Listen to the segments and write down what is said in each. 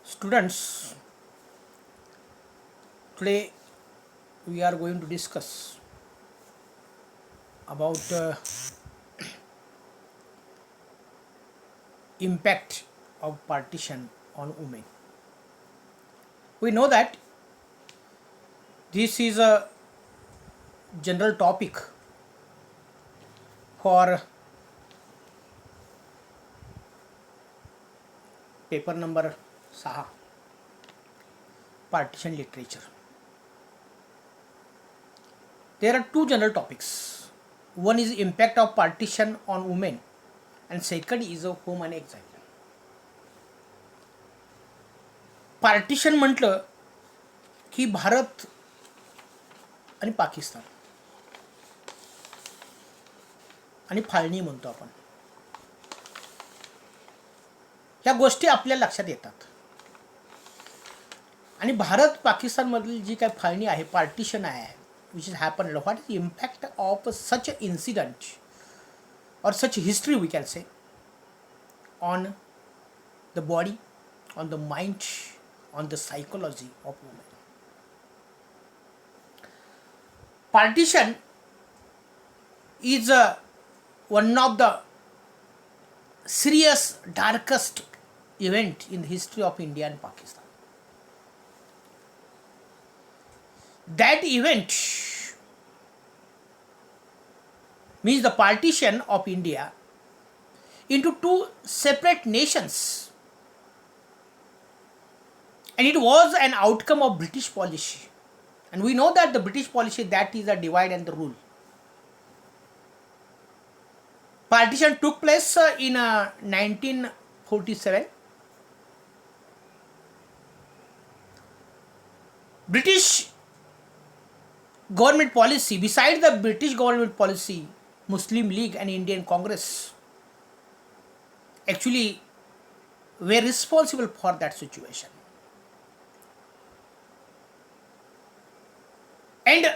Students, today we are going to discuss about impact of partition on women. We know that this is a general topic for paper number 6, partition literature. There are two general topics. One is impact of partition on women and second is a home and exile. Partition म्हटलं की भारत आणि पाकिस्तान आणि फाळणी म्हणतो आपण. ह्या गोष्टी आपल्या लक्षात येतात. आणि भारत पाकिस्तान मधली जी काही फाळणी आहे, पार्टिशन आहे, which has happened, what is the impact of such an incident or such history we can say on the body, on the mind, on the psychology of women. Partition is one of the serious, darkest event in the history of India and Pakistan. That event means the partition of India into two separate nations, and it was an outcome of British policy. And we know that the British policy, that is a divide and the rule. Partition took place in 1947. British government policy, besides the British government policy, Muslim League and Indian Congress actually were responsible for that situation. And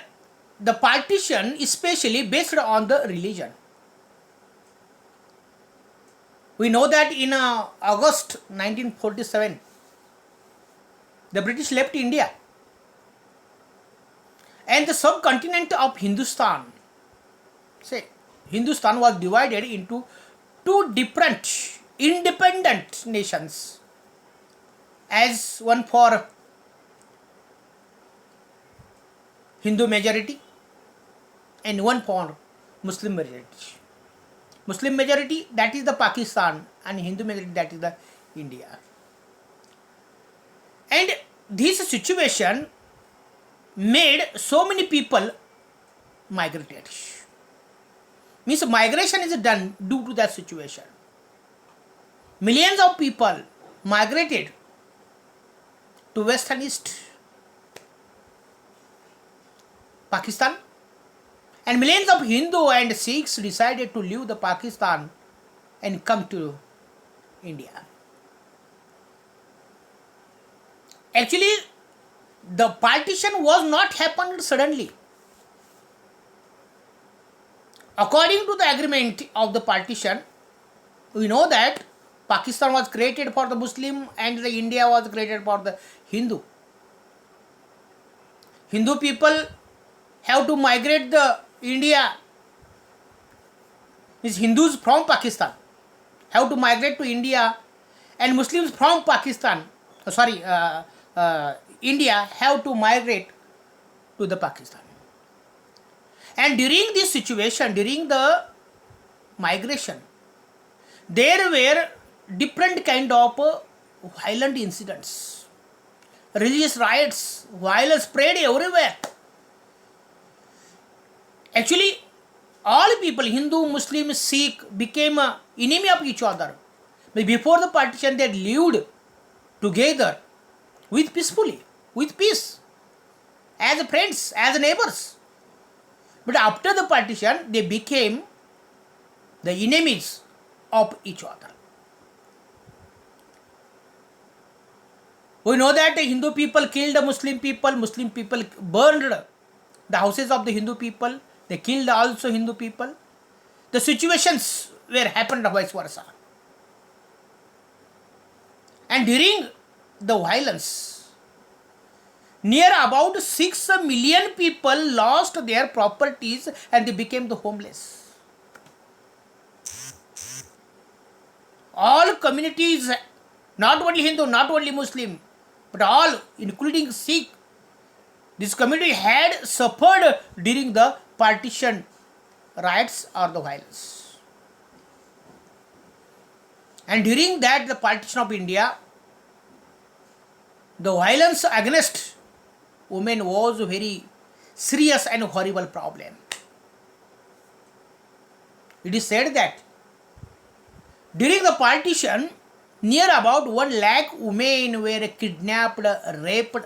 the partition especially based on the religion. We know that in August 1947, the British left India and the subcontinent of Hindustan, Hindustan was divided into two different independent nations, as one for Hindu majority and one for Muslim majority. Muslim majority, that is the Pakistan, and Hindu majority, that is the India. And this situation made so many people migrated. Means migration is done due to that situation. Millions of people migrated to West and East Pakistan, and millions of Hindu and Sikhs decided to leave the Pakistan and come to India. Actually, the partition was not happened suddenly. According to the agreement of the partition, we know that Pakistan was created for the Muslim and the India was created for the Hindu. Hindu people have to migrate the India. Means Hindus from Pakistan have to migrate to India, and Muslims from Pakistan, India have to migrate to the Pakistan. And during this situation, during the migration, there were different kind of violent incidents, religious riots, violence spread everywhere. Actually, all people, Hindu, Muslim, Sikh, became an enemy of each other. But before the partition, they lived together with peace, as friends, as neighbors. But after the partition, they became the enemies of each other. We know that the Hindu people killed the Muslim people burned the houses of the Hindu people, they killed also Hindu people. The situations were happened vice versa. And during the violence, near about 6 million people lost their properties and they became the homeless. All communities, not only Hindu, not only Muslim, but all, including Sikh, this community had suffered during the partition riots or the violence. And during that, the partition of India, the violence against women was a very serious and horrible problem. It is said that during the partition, near about 1 lakh women were kidnapped, raped,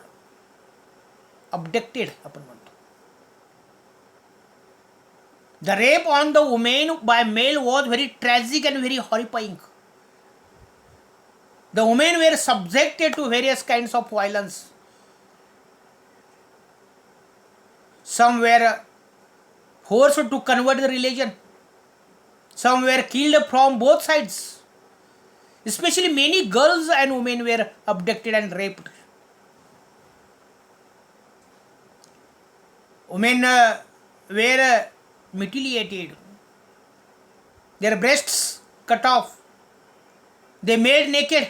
abducted. The rape on the women by male was very tragic and very horrifying. The women were subjected to various kinds of violence. Some were forced to convert the religion. Some were killed from both sides. Especially many girls and women were abducted and raped. Women were mutilated. Their breasts cut off. They made naked.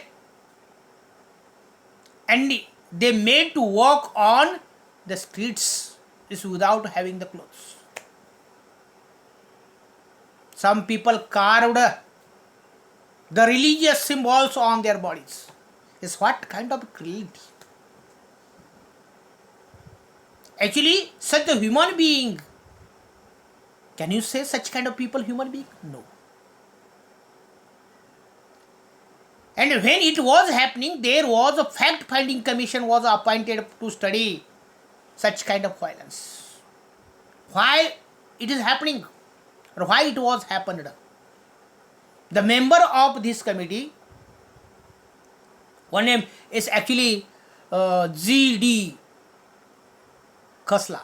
And they made to walk on the streets without having the clothes. Some people carved the religious symbols on their bodies. Is what kind of cruelty? Actually, such a human being, can you say such kind of people human being? No. And when it was happening, there was a fact-finding commission was appointed to study such kind of violence. Why it is happening or why it was happened. The member of this committee, one name is actually G.D. Khosla,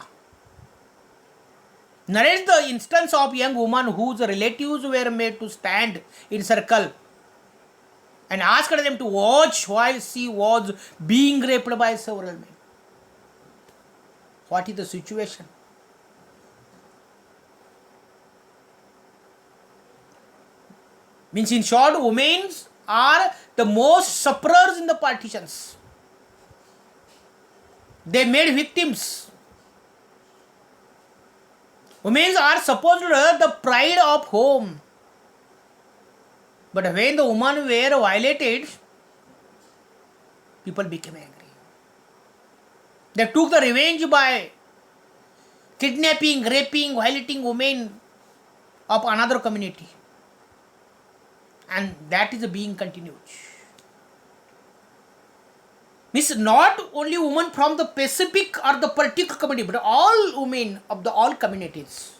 narrates the instance of young woman whose relatives were made to stand in circle and asked them to watch while she was being raped by several men. What is the situation? Means in short, women are the most sufferers in the partitions. They made victims. Women are supposed the pride of home. But when the women were violated, people became angry. They took the revenge by kidnapping, raping, violating women of another community. And that is being continued. Means not only women from the specific or the particular community, but all women of the all communities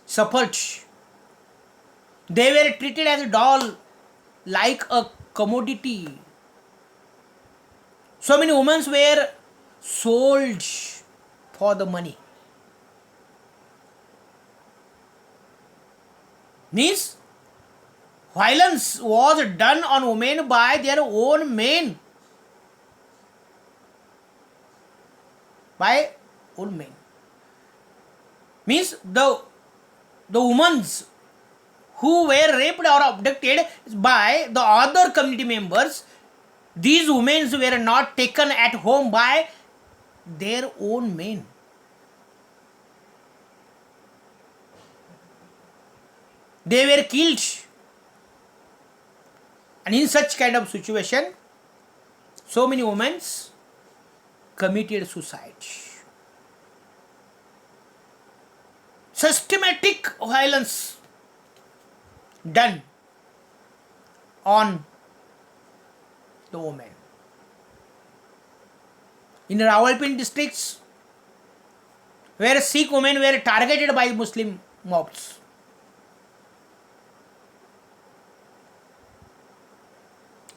suffered. They were treated as a doll, like a commodity. So many women were sold for the money. Means violence was done on women by their own men. By own men. Means the women who were raped or abducted by the other community members, these women were not taken at home by their own men. They were killed. And in such kind of situation, so many women committed suicide. Systematic violence done on the women. In Rawalpindi districts, where Sikh women were targeted by Muslim mobs.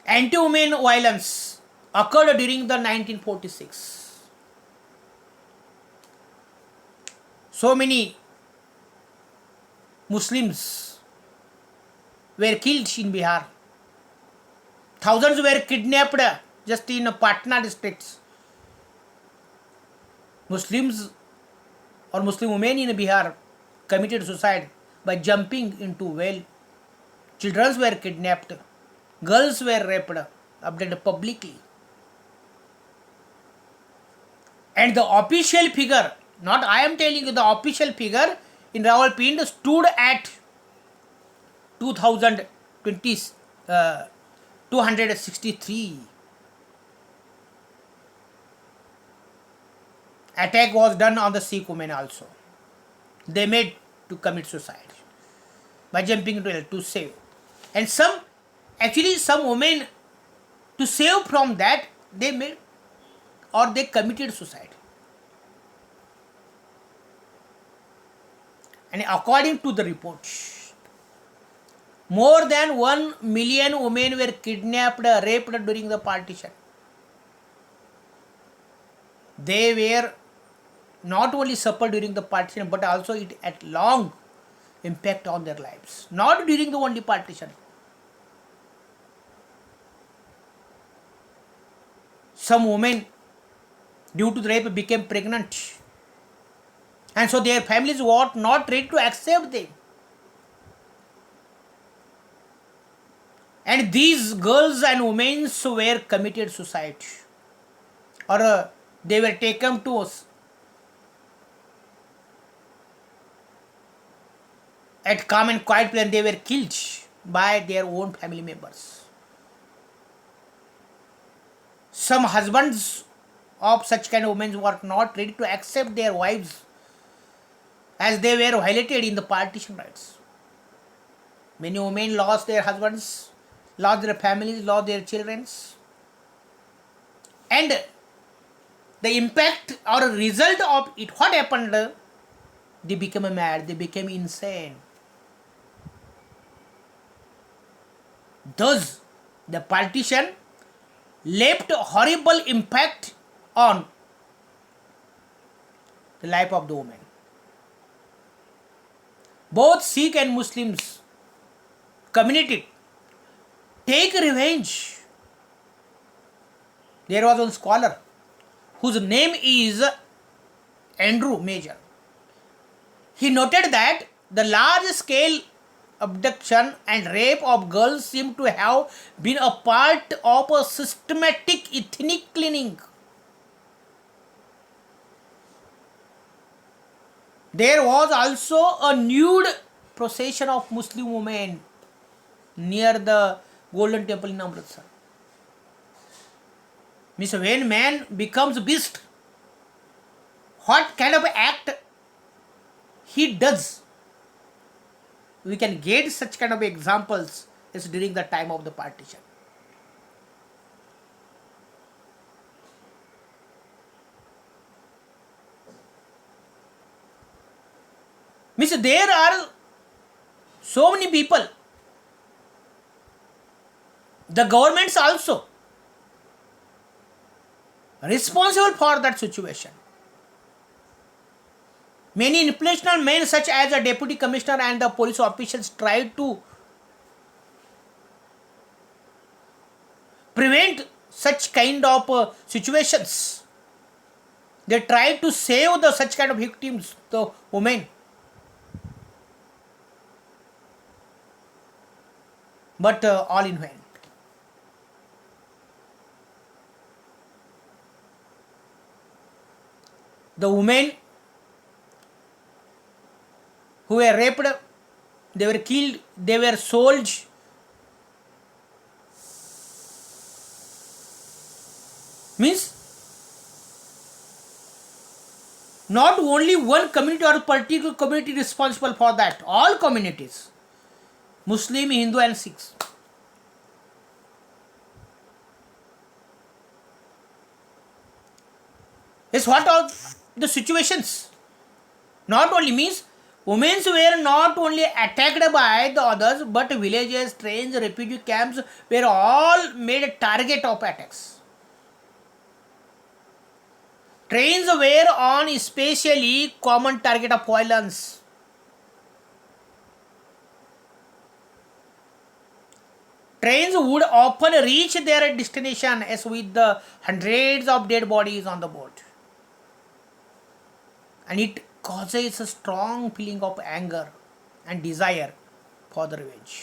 Anti-women violence occurred during the 1946. So many Muslims were killed in Bihar Thousands were kidnapped just in Patna districts. Muslims or Muslim women in Bihar committed suicide by jumping into well. Children were kidnapped. Girls were raped, abducted publicly. And the official figure, not I am telling you, the official figure in Rawalpindi stood at 263. Attack was done on the Sikh women also. They made to commit suicide by jumping into it to save. And some women, to save from that, they made or they committed suicide. And according to the reports, more than 1 million women were kidnapped, raped during the partition. They were not only suffered during the partition, but also it had long impact on their lives. Not during the only partition. Some women, due to the rape, became pregnant. And so their families were not ready to accept them. And these girls and women were committed suicide. Or they were taken to us at calm and quiet place, and they were killed by their own family members. Some husbands of such kind of women were not ready to accept their wives as they were violated in the partition rights. Many women lost their husbands, lost their families, lost their children. And the impact or result of it, what happened? They became mad, they became insane. Thus, the partition left a horrible impact on the life of the woman. Both Sikh and Muslims community take revenge. There was one scholar whose name is Andrew Major. He noted that the large-scale abduction and rape of girls seem to have been a part of a systematic ethnic cleansing. There was also a nude procession of Muslim women near the Golden Temple in Amritsar. Means when man becomes beast, what kind of act he does? We can get such kind of examples is during the time of the partition. Means there are so many people. The governments also responsible for that situation. Many influential men such as a deputy commissioner and the police officials tried to prevent such kind of situations. They tried to save the such kind of victims, the women. But all in vain. The women who were raped, they were killed, they were sold. Means not only one community or particular community responsible for that, all communities, Muslim, Hindu and Sikhs. Is what are the situations? Not only means women were not only attacked by the others, but villages, trains, refugee camps were all made a target of attacks. Trains were on especially common target of violence. trains would often reach their destination as with the hundreds of dead bodies on the board. And it causes a strong feeling of anger and desire for the revenge.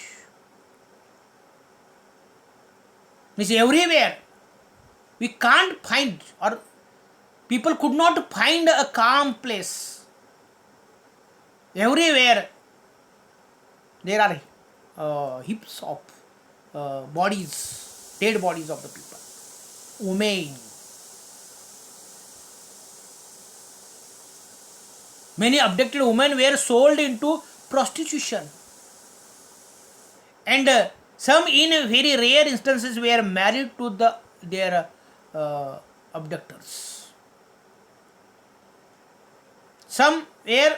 Means everywhere we can't find, or people could not find a calm place. Everywhere there are heaps of bodies, dead bodies of the people. Women. Many abducted women were sold into prostitution. And some, in very rare instances, were married to their abductors. Some were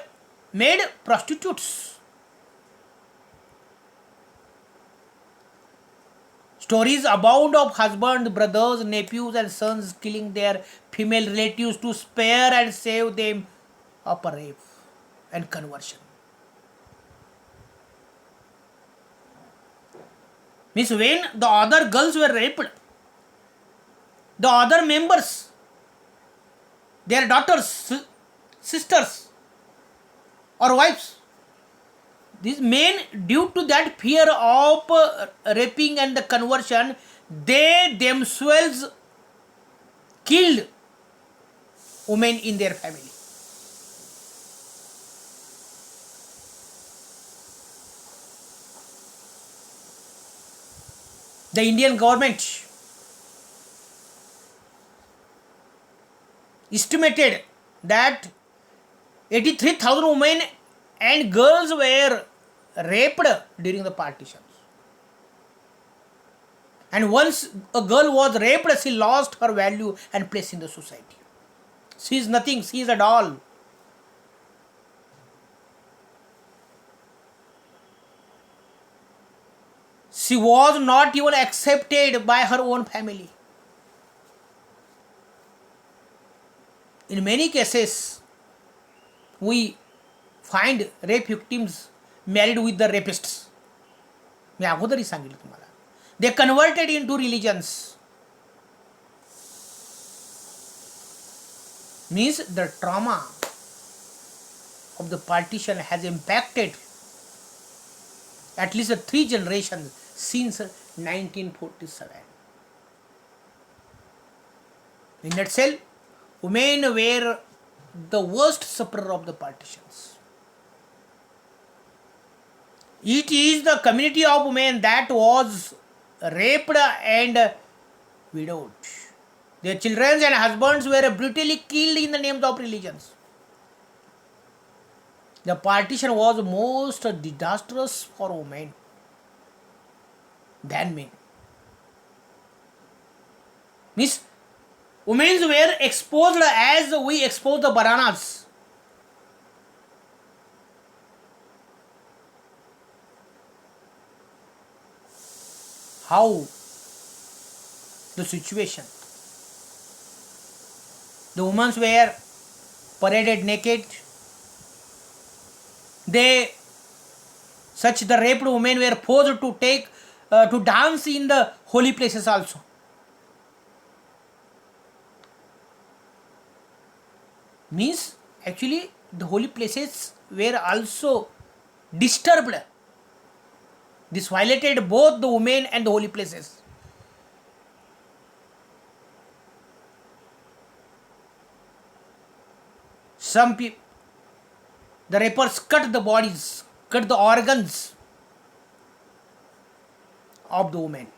made prostitutes. Stories abound of husbands, brothers, nephews, and sons killing their female relatives to spare and save them of a rape and conversion. Means when the other girls were raped, the other members, their daughters, sisters, or wives, these men, due to that fear of raping and the conversion, they themselves killed women in their family. The Indian government estimated that 83,000 women and girls were raped during the partitions. And once a girl was raped, she lost her value and place in the society. She is nothing, she is a doll. She was not even accepted by her own family. In many cases, we find rape victims married with the rapists. मी अगोदरही सांगितलं तुम्हाला. They converted into religions. Means the trauma of the partition has impacted at least 3 generations since 1947. In a nutshell, women were the worst sufferer of the partitions. It is the community of women that was raped and widowed. Their children and husbands were brutally killed in the names of religions. The partition was most disastrous for women than men. Means women were exposed as we expose the bananas. How the situation? The women were paraded naked. The raped women were forced to dance in the holy places also. Means actually the holy places were also disturbed. This violated both the women and the holy places. Some people, the rapers cut the bodies, cut the organs of the women.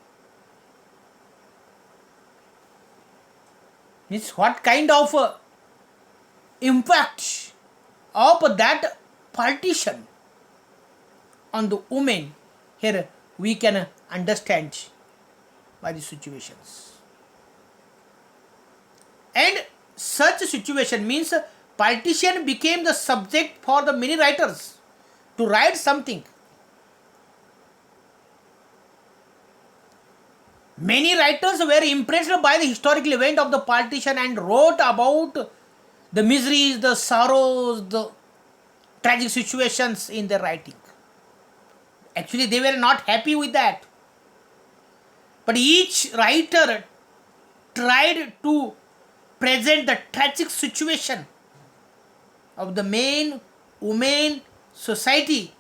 Means what kind of impact of that partition on the women here we can understand by the situations. And such a situation means partition became the subject for the many writers to write something. Many writers were impressed by the historical event of the partition and wrote about the miseries, the sorrows, the tragic situations in their writing. Actually, they were not happy with that. But each writer tried to present the tragic situation of the main women society.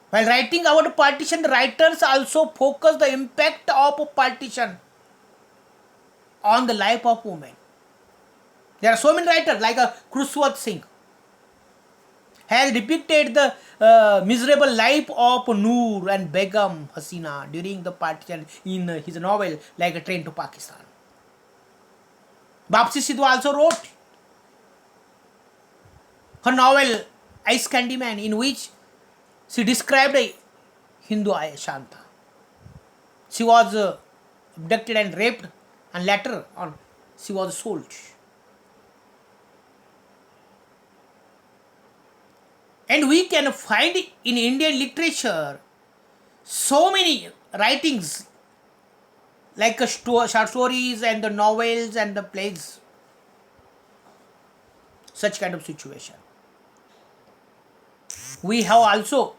While writing about partition, the writers also focus the impact of partition on the life of women. There are so many writers like Khushwant Singh has depicted the miserable life of Noor and Begum Hasina during the partition in his novel like A Train to Pakistan. Bapsi Sidhu also wrote her novel Ice Candy Man, in which she described a Hindu Shanta. She was abducted and raped, and later on she was sold. And we can find in Indian literature so many writings like short stories and the novels and the plays. Such kind of situation. We have also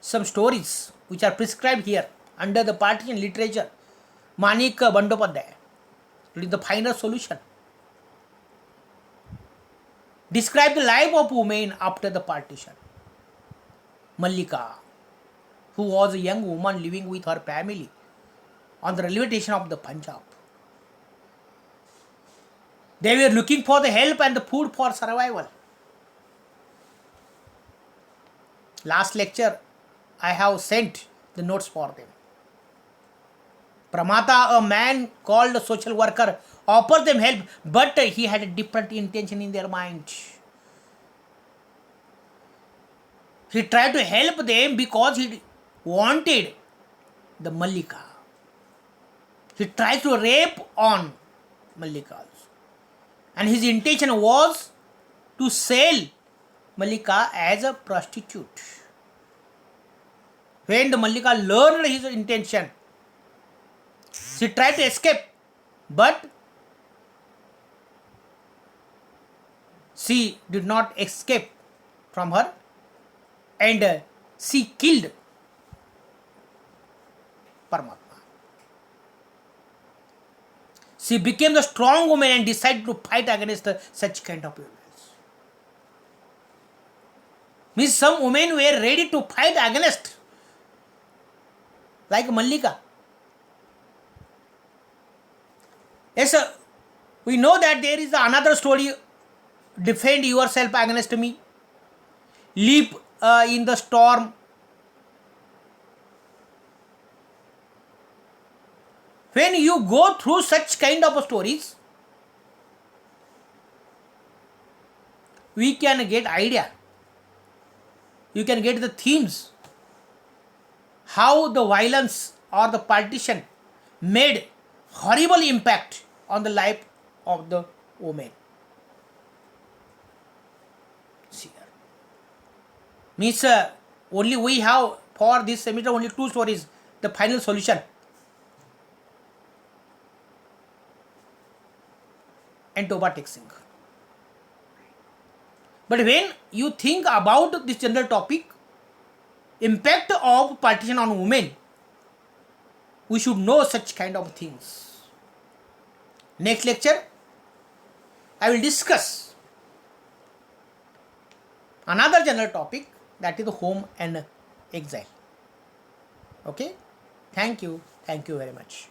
some stories which are prescribed here under the partition literature. Manik Bandopadhyay, it is the final solution. Describe the life of women after the partition. Mallika, who was a young woman living with her family on the railway station of the Punjab. They were looking for the help and the food for survival. Last lecture, I have sent the notes for them. Pramata, a man called a social worker, offered them help, but he had a different intention in their mind. He tried to help them because he wanted the Mallika. He tried to rape on Mallika also. And his intention was to sell Mallika as a prostitute. When the Mallika learned his intention, she tried to escape, but she did not escape from her, and she killed Paramatma. She became the strong woman and decided to fight against such kind of evils. Means some women were ready to fight against, like Mallika. Yes, we know that there is another story, defend yourself against me, leap in the storm. When you go through such kind of stories, we can get idea. You can get the themes, how the violence or the partition made horrible impact on the life of the woman. See, means only we have for this semester only two stories, the final solution and Toba Tek Singh. But when you think about this general topic, impact of partition on women, we should know such kind of things. Next lecture, I will discuss another general topic, that is the home and exile. Okay? Thank you. Thank you very much.